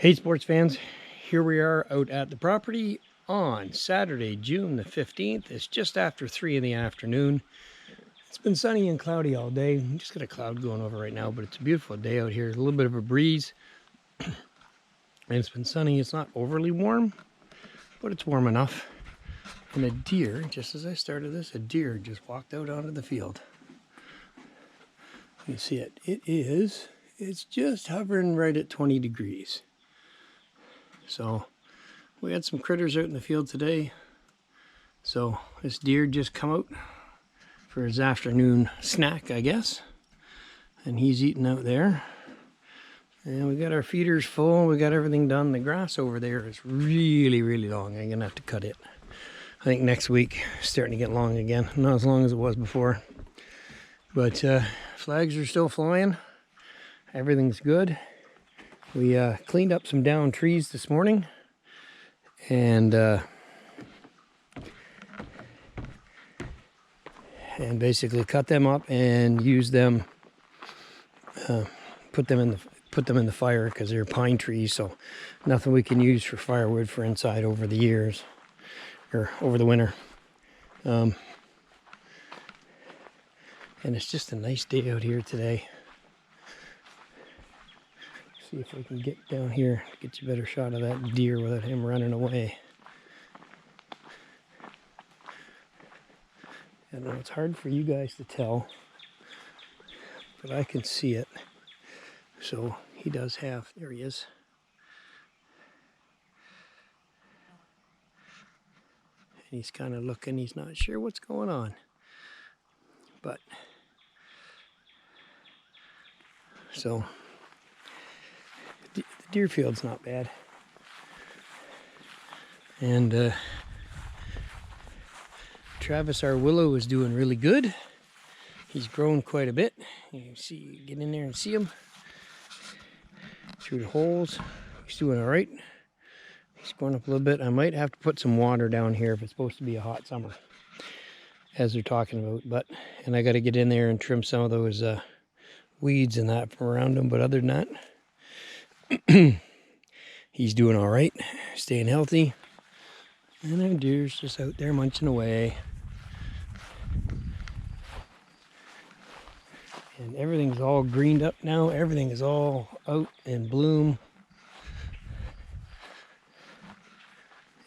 Hey sports fans, here we are out at the property on Saturday, June the 15th. It's just after 3 in the afternoon. It's been sunny and cloudy all day. We just got a cloud going over right now, but it's a beautiful day out here. A little bit of a breeze, and it's been sunny. It's not overly warm, but it's warm enough. And a deer, just as I started this, a deer just walked out onto the field. You can see it. It's just hovering right at 20 degrees. So we had some critters out in the field today. So this deer just come out for his afternoon snack, I guess. And he's eating out there. And we got our feeders full. We got everything done. The grass over there is really, really long. I'm gonna have to cut it. I think next week it's starting to get long again. Not as long as it was before. But flags are still flying. Everything's good. We cleaned up some down trees this morning and basically cut them up and used them, put them in the fire because they're pine trees, so nothing we can use for firewood for inside over the years or over the winter. And it's just a nice day out here today. See if we can get down here, get you a better shot of that deer without him running away. I know it's hard for you guys to tell, but I can see it. So he does have, there he is. And he's kind of looking, he's not sure what's going on. But, so, the deer field's not bad. And Travis, our willow, is doing really good. He's grown quite a bit. You can see, get in there and see him through the holes. He's doing all right. He's going up a little bit. I might have to put some water down here if it's supposed to be a hot summer, as they're talking about. And I got to get in there and trim some of those weeds and that from around him. But other than that, he's doing all right, staying healthy. And our deer's just out there munching away. And everything's all greened up now. Everything is all out in bloom.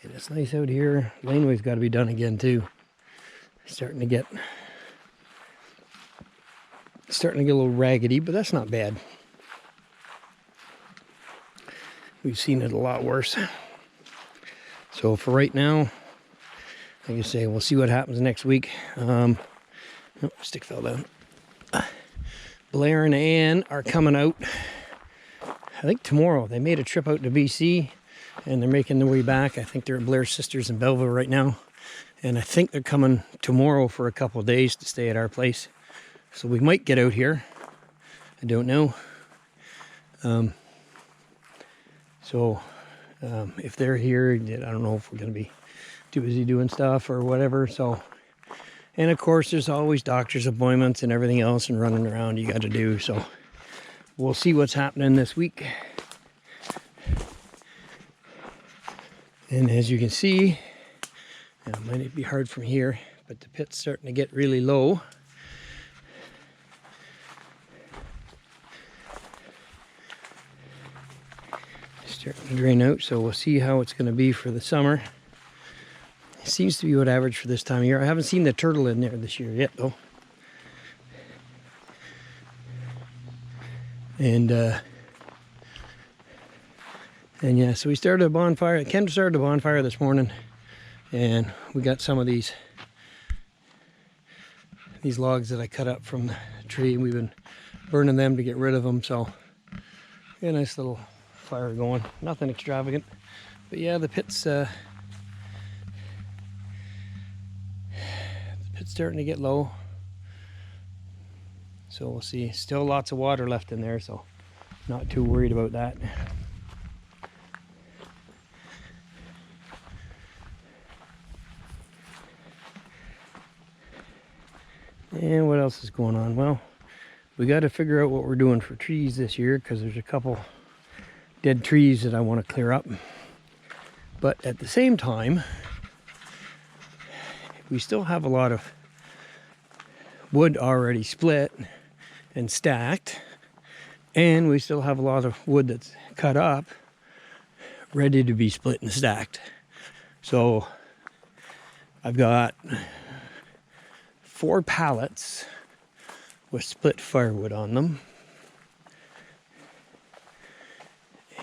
And it's nice out here. Laneway's got to be done again too. Starting to get a little raggedy, but that's not bad. We've seen it a lot worse. So for right now, like I say, we'll see what happens next week. Oh, stick fell down. Blair and Ann are coming out, I think tomorrow. They made a trip out to BC and they're making their way back. I think they're at Blair's sisters in Belleville right now. And I think they're coming tomorrow for a couple of days to stay at our place. So we might get out here. I don't know. If they're here, I don't know if we're going to be too busy doing stuff or whatever. So, and of course, there's always doctor's appointments and everything else and running around you got to do. So we'll see what's happening this week. And as you can see, it might be hard from here, but the pit's starting to get really low. Starting to drain out, so we'll see how it's going to be for the summer. It seems to be what average for this time of year. I haven't seen the turtle in there this year yet, though. And yeah, so we started a bonfire. Ken started a bonfire this morning, and we got some of these logs that I cut up from the tree. We've been burning them to get rid of them, so a nice little fire going. Nothing extravagant, but yeah, the pit's starting to get low, so we'll see. Still lots of water left in there, so not too worried about that. And what else is going on? Well, we got to figure out what we're doing for trees this year, because there's a couple dead trees that I want to clear up. But at the same time, we still have a lot of wood already split and stacked, and we still have a lot of wood that's cut up, ready to be split and stacked. So I've got 4 pallets with split firewood on them.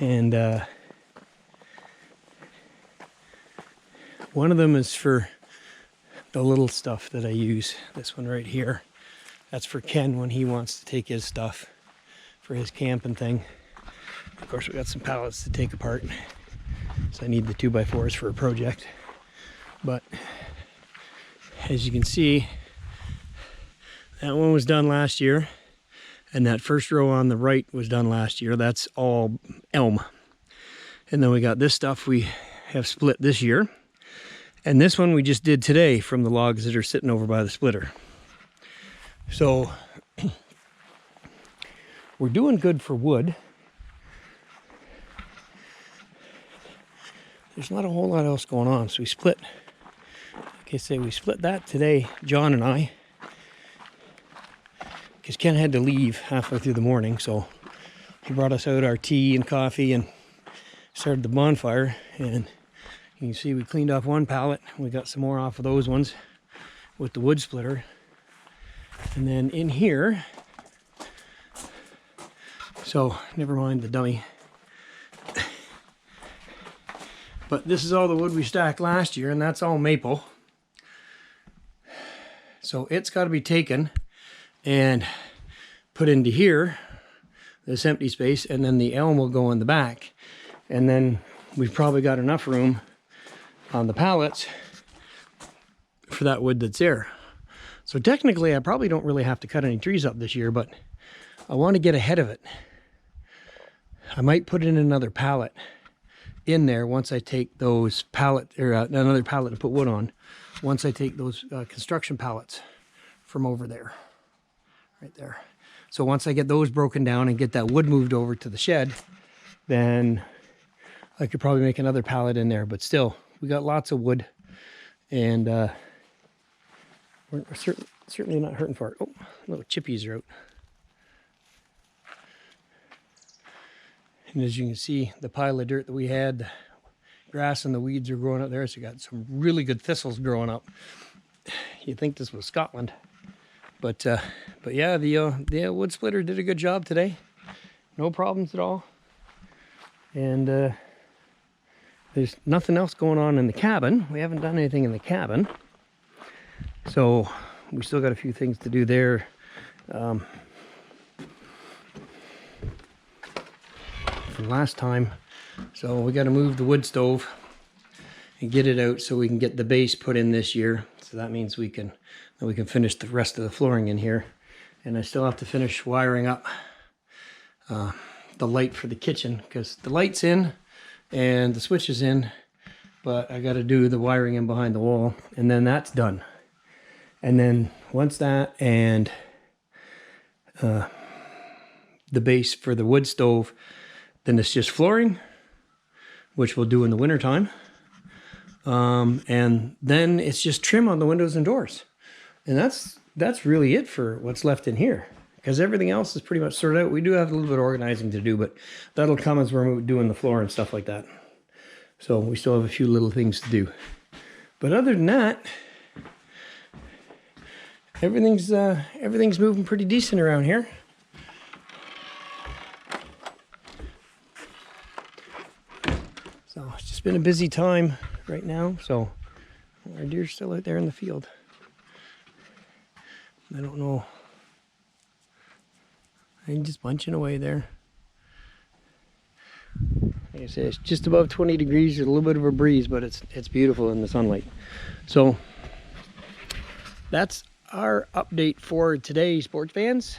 And one of them is for the little stuff that I use. This one right here, that's for Ken when he wants to take his stuff for his camping thing. Of course, we got some pallets to take apart, so I need the 2x4s for a project. But as you can see, that one was done last year, and that first row on the right was done last year. That's all elm. And then we got this stuff we have split this year. And this one we just did today from the logs that are sitting over by the splitter. So we're doing good for wood. There's not a whole lot else going on. So we split, like I say, we split that today, John and I, because Ken had to leave halfway through the morning. So he brought us out our tea and coffee and started the bonfire. And you can see we cleaned off 1 pallet. We got some more off of those ones with the wood splitter. And then in here, so never mind the dummy. But this is all the wood we stacked last year, and that's all maple. So it's got to be taken and put into here, this empty space, and then the elm will go in the back. And then we've probably got enough room on the pallets for that wood that's there. So technically I probably don't really have to cut any trees up this year, but I want to get ahead of it. I might put in another pallet in there once I take those another pallet to put wood on, once I take those construction pallets from over there, right there. So once I get those broken down and get that wood moved over to the shed, then I could probably make another pallet in there. But still, we got lots of wood, and we're certainly not hurting for it. Oh, little chippies are out. And as you can see, the pile of dirt that we had, the grass and the weeds are growing up there. So you got some really good thistles growing up. You'd think this was Scotland, but yeah, the wood splitter did a good job today. No problems at all. And there's nothing else going on in the cabin. We haven't done anything in the cabin, so we still got a few things to do there. From last time, so we got to move the wood stove and get it out so we can get the base put in this year. So that means we can finish the rest of the flooring in here. And I still have to finish wiring up the light for the kitchen, because the light's in and the switch is in, but I got to do the wiring in behind the wall, and then that's done. And then once that and the base for the wood stove, then it's just flooring, which we'll do in the wintertime. And then it's just trim on the windows and doors. And that's really it for what's left in here, because everything else is pretty much sorted out. We do have a little bit of organizing to do, but that'll come as we're doing the floor and stuff like that. So we still have a few little things to do. But other than that, everything's moving pretty decent around here. So it's just been a busy time right now. So our deer's still out there in the field. I don't know. I'm just bunching away there. Like I said, it's just above 20 degrees. There's a little bit of a breeze, but it's beautiful in the sunlight. So that's our update for today, sports fans.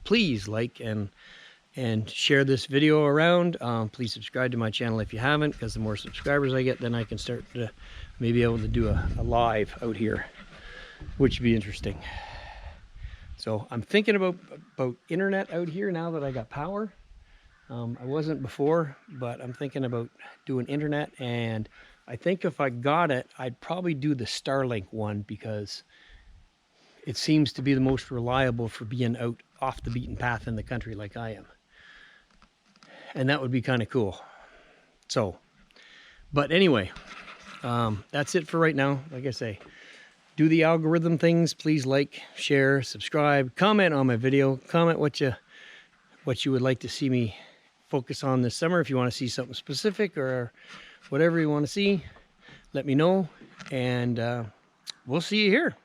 Please like and share this video around. Please subscribe to my channel if you haven't, because the more subscribers I get, then I can start to maybe able to do a live out here, which would be interesting. So I'm thinking about internet out here now that I got power. I wasn't before, but I'm thinking about doing internet, and I think if I got it, I'd probably do the Starlink one because it seems to be the most reliable for being out off the beaten path in the country like I am. And that would be kind of cool. So, but anyway, that's it for right now. Like I say, do the algorithm things. Please like, share, subscribe, comment on my video, comment what you would like to see me focus on this summer. If you want to see something specific or whatever you want to see, let me know, and we'll see you here.